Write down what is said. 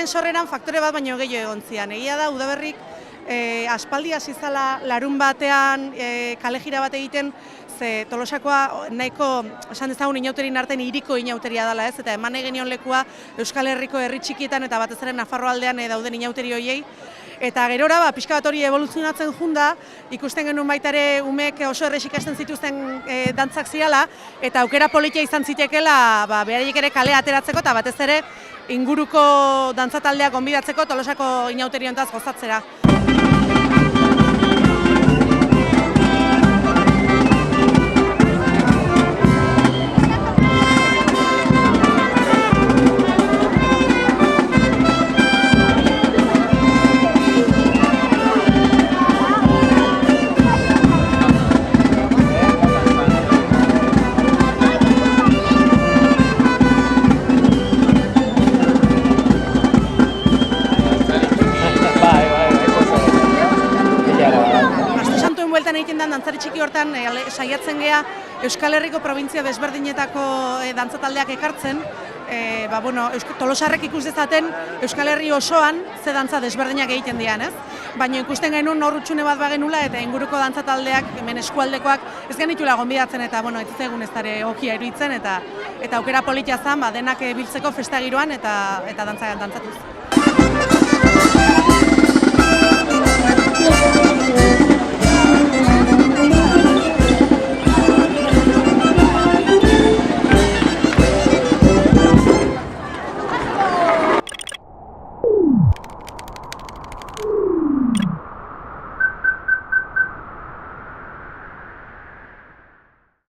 Udaberriaren sorreran faktore bat baino gehiago egon zian. Egia da, Udaberrik aspaldi hasi zala larun batean kale jira bat egiten, ze Tolosakoa nahiko, esan dezagun inauterin artean hiriko inauteria dela ez, eta eman genion lekua Euskal Herriko herri txikietan eta batez ere Nafarroa aldean dauden inauteri horiei. Eta gerora, pixka bat hori evoluzionatzen junda, ikusten genuen baita ere umek oso errez ikasten zituzten dantzak zirala, eta aukera politia izan zitekela beraiek ere kalea ateratzeko, eta batez ere inguruko dantzataldeak gonbidatzeko Tolosako inauteri hontaz gozatzera. Egiten den dantzari txiki hortan saiatzen gea Euskal Herriko provintzia desberdinetako dantzataldeak ekartzen. Tolosarrek ikus dezaten Euskal Herri osoan ze dantza desberdinak egiten dian, ez? Baina ikusten genuen hor hutsune bat bagenula eta inguruko dantzataldeak, hemen eskualdekoak, ez genitula gonbidatzen eta ez zegoen ez dara egokia iruditzen eta aukera politia zen denak biltzeko festa giroan eta dantzatuz.